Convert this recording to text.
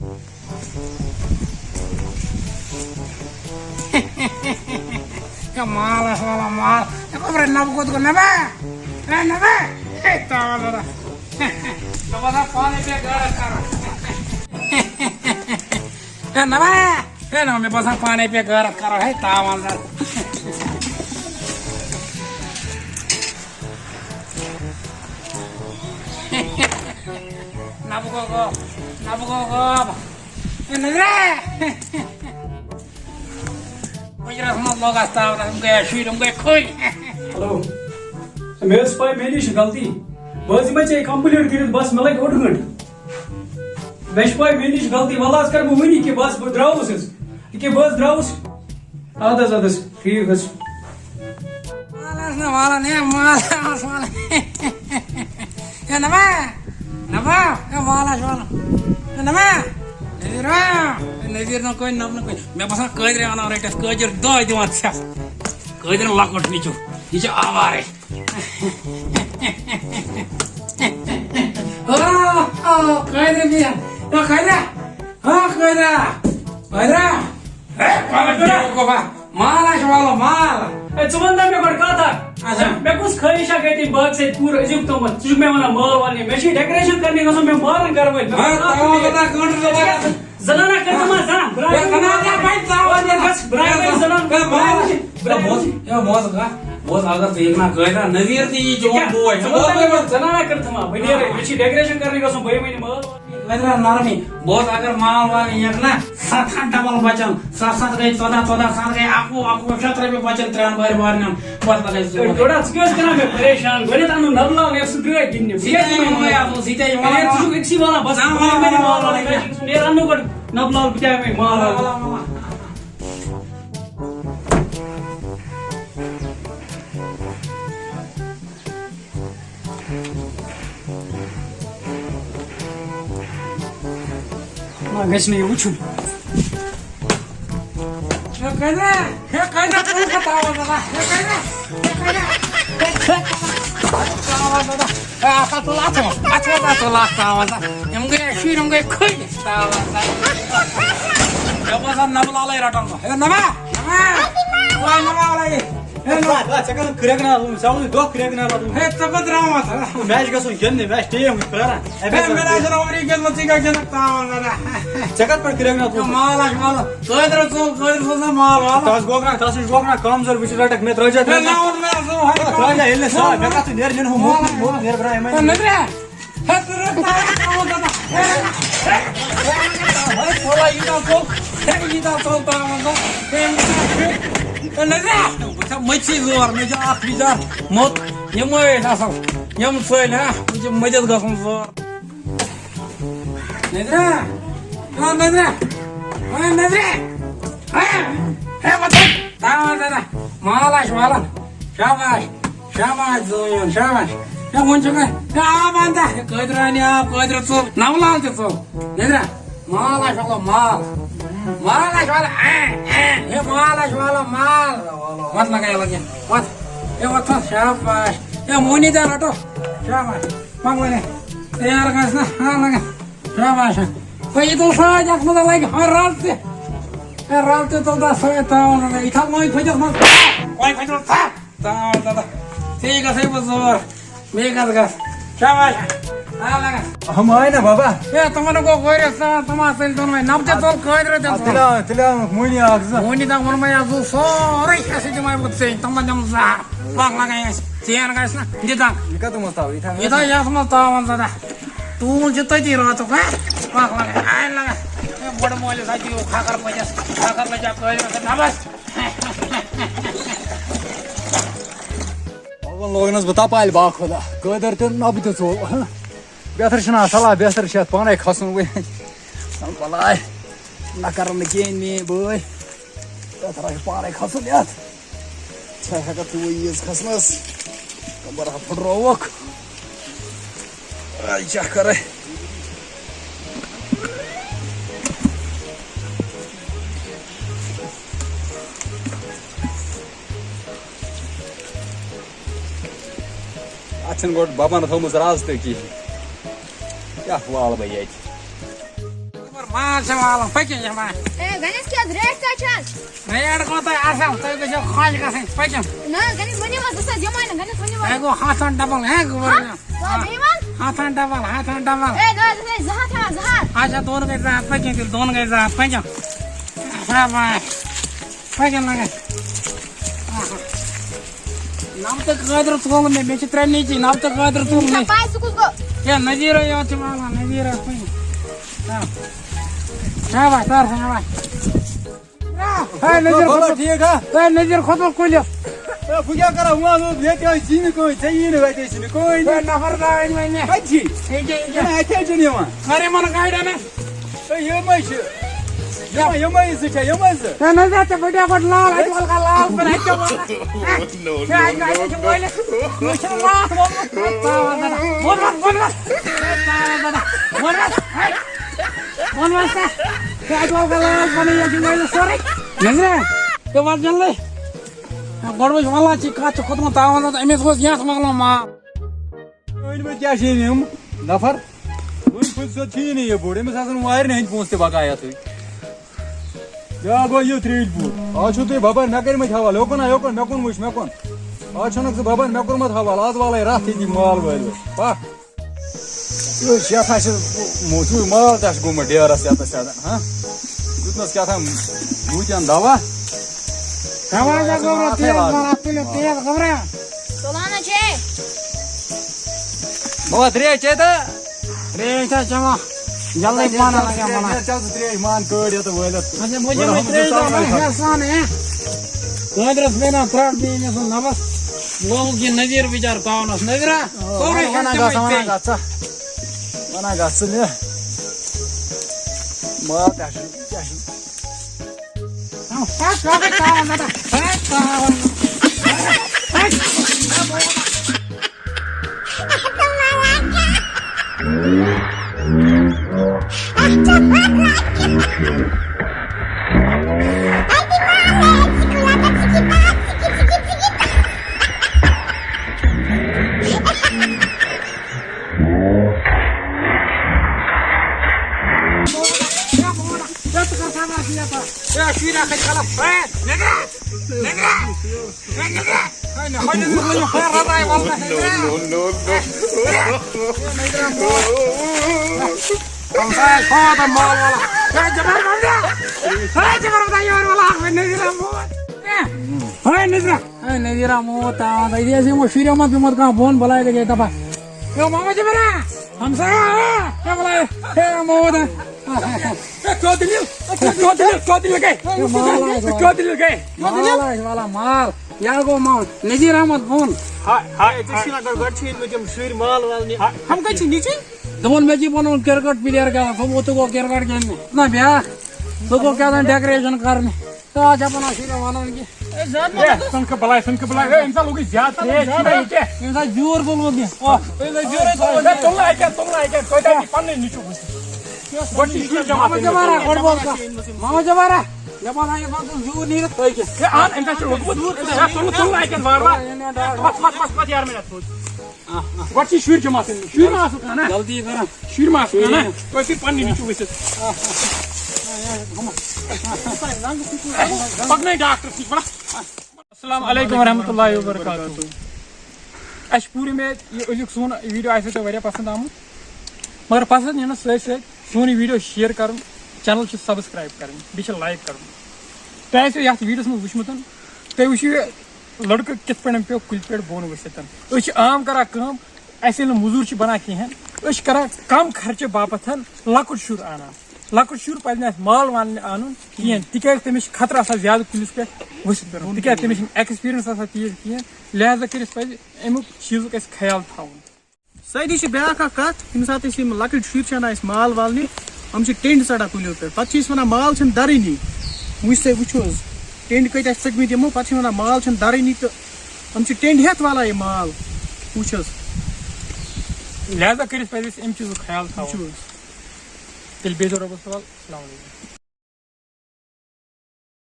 Ya malas malah mal. Aku berenang buku tuh kenapa? Kenapa? Tahu lah. Coba apa nih dia gara-gara? Kenapa? Kenapa me pasang panen dia gara-gara? Hei tahu lah. Nabu kok. Kenapa? Mujra sama लोग आस्ता है उनके शुरू उनके कोई hello मेरे spy मेरी गलती बस मैं चाहिए कंप्लीट कर बस मैं लगे 8 घंटे मैं स्पाई मेरी गलती वाला कर मैं वही कि बस द्राउस कि बस द्राउस आदस ठीक है malas ना वाला नहीं malas ya nama ya malas वाला ya nama Nazir na koin मैं बस कदर आना रेट कजर दो दिवान छस कदर लकट निचो ये आवारे कदर भी कदर को बा मालाश वाला माल चुमंदा में कर कहा था मैं कुछ खरीशा कहती बात से पूरा इजिप्ट तो मत चुक में वाला माल वाले मैं शी डेकोरेशन करने का मैं मारन कर वही जनाना करता मैं जना जनाना भाई तावा बस ब्राइड जनाना बहुत अगर देखना कहना नजीर थी जो बोय जनाना करता मैं बढ़िया मैं शी डेकोरेशन करने का भाई मैंने माल Beneran narmi, बहुत अगर माल वाले ये ना 7-8 डबल बचन, 7-7 गए 14 साल गए आपको 17 में बचन 3 बार नाम बहुत लगे थोड़ा क्यों करना मैं परेशान गने तानु नबला ने सुधरे गिन्ने सीधे मैंने तुझे एक सी वाला बस मैंने माल वाले मेरा अन्नू को नबला बिचार में माल वाला ना गैस नहीं उछू कहना तू बताओ दादा apa tu lah tu tahu tak yang gue syurung gue koi tahu tak coba kan nama lagi ratang nama lagi चकन करेगना साउंड दो करेगना हे तकत रामा था मैच का सुन जन्ने मैच टीम करा मेरा जरा उरी के मत का जनक तावन दादा चकत पर करेगना तू माल कोदर ना माल वाला तास गोगना काम जर विच रटक में त्रजा ना उन में सो है त्रजा हेले सा मैं का तू नेर जन हो मो नेर बरा मैं नजरे हे तेरे तावन दादा हे थोड़ा इधर तो तावन दादा नजरे मच्छी जोर में जो आखिरी जार मत ये मैं ऐसा ये मुझे ना मुझे मदद का जोर नजरे हे बता तावा दादा मालाश वाला शाबाश जोन शाबाश या मुंचो का या बांधा कदरानी आप कदर तो नावलाल तो नजरे मालाश वाला हे मालाश वाला माल मत लगाया लगे मत ये मत शाबाश ये मुनी दा रटो शाबाश मांगले यार गाइस ना हां लगा शाबाश कोई तो साजा मत लगे हर रात तो दा सवेता उन्होंने इधर मोई खोजो मत कोई खोजो था दादा ठीक है सही बजोर मेगा गा शाबाश हां लगा हम आए ना बाबा ये तुमने को कोई रस्ता तुम्हारे तो में नब्जे तो कोई रहते तिला मुनी आगजा मुनी दा मन में आजू सोरे ऐसे जमाई बुतसे तुम जम जा पाक लगा है चेन गाइस ना दिदा निका तो मत आओ इधर या समझता हूं दादा तू जितना जी रहा तो का पाक लगा आए लगा ये बड़ मोले साथी वो खाकर ले जा कोई ना बस अब लोगनस बता पाइल बा खुदा कदर तो नब तो चोल बेहतर छना सला बेहतर छ पाने खसन वे सल पलाय ना करन गेन में बोय बेहतर पाने खसन यात छका का तू ये खसनस कबर फड़रोक आई क्या करे अच्छा गोट बाबा न थोमस राज ते की क्या वाल भैया माल से वाला पक्के जमा गणेश क्या रेट का चाल रेट को तो आसाम तो कुछ खाज का है पक्के ना गणेश बनी मत दसा जमा ना गणेश बनी मत एगो हाथन डबल है गोबर बेईमान हाथन डबल ए ना दसा जहां था जहां अच्छा दोन के साथ पक्के फिर दोन के साथ पक्के शाबाश पक्के लगे नाम तक कादर तुम ने बेचित्र नीचे नाम तक कादर तुम ने पाय सुकुस गो ये नजीर है यहाँ चमाला नजीर है कोई शाबाश तार शाबाश है नजीर बोलो ठीक है है नजीर खुद को लियो पूजा करा हुआ तो लेते हैं चीन कोई चाहिए नहीं बैठे चीन कोई है नफर का मैंने अच्छी ठीक ये ना अच्छे चीन हुआ अरे मन गाइड है तो ये मैं ये मैं इसे क्या ये मैं इसे है नजर तो बढ़िया बट लाल अजमल का लाल पर है क्या नो क्या चीन हम नफर कुछ तो चीन ये बूढ़े में सासन वायर नहीं पहुंचते बकाया तो या गो ये थ्री बूढ़ आज तो बाबा नगर में हवाल योकन मकोन आज छनक से बाबा नगर में हवाल आज वाला रात थी माल वाले पा यो शेफा से मोचू माल दास गुम डेरा से आता सादा हां कुछ क्या था मुझे दवा हमारा गोरा तेल मारा तेल खबरा सोलाना छे बहुत रे चेता रे चमा जल्दी पाना लगा मला चल रे मान कोड ये तो बोल अच्छा मुझे आसान है कांग्रेस में ना फ्रॉड भी ने सुन नबस लोगों की नजर विचार काउन नजरा सोरे mana gasnya mau kasih phone बुलाए गए दफा मामा जी मेरा हमसे क्या बुलाए मोहम्मद वाला माल यार को माल नजीर अहमद फोन हम कहीं नीचे दोन मैची बनवून क्रिकेट प्लेयर का तो को क्रिकेट खेलने ना ब्याह तो को क्या डेकोरेशन करने तो आज अपन आशीर्वाद मानो की सुन के बुलाए इंसान लोग ज्यादा इंसान जोर बोलो दिया तुम लाइक कोई पन्ने नीचे मामा जबारा जब आए बात जोर नहीं रहता है ये आन इंसान लोग तुम लाइक मत यार मेरा सोच What is shuri jama sin? Shuri masu kana. जल्दी करा Shuri masu kana. Koi si panni nichu wese. Pagna doctor si bana. Assalamu alaikum warahmatullahi wabarakatuh. Ash पूरी में ये अजुक सोन वीडियो आइसे तो वारिया पसंद आमु. मगर पसंद है ना से सोनी वीडियो शेयर करूं, चैनल से सब्सक्राइब करूं, बीच लाइक करूं. तो ऐसे यार वीडियोस में वुचमुतन. तो उसी लड़के कित पे कुल पे बोन वसन आम करा कम ऐसे मजूर बना कहें करा कम खर्चे बापत लकुट शुर आना लकुट शुर पे माल वाल आन कहें तिक तमिस खतर ज्यादा कुलिस पे वसित तिक तमिस एक्सपीरियंस तीज कहें लिहाजा कर अमुक चीज ख्याल थवन सही ब्या कत यम सात लकट शुर माल वाल हम टेंट सड़ा कुलियों पे पे वन माल दरनी वो टेंट कत चकम दमो पे वन माल दरनी तो हम टेंट हेत वाला ये माल वो लिहाजा कर चीज ख्याल थवन तेल बेजो रबस सवाल।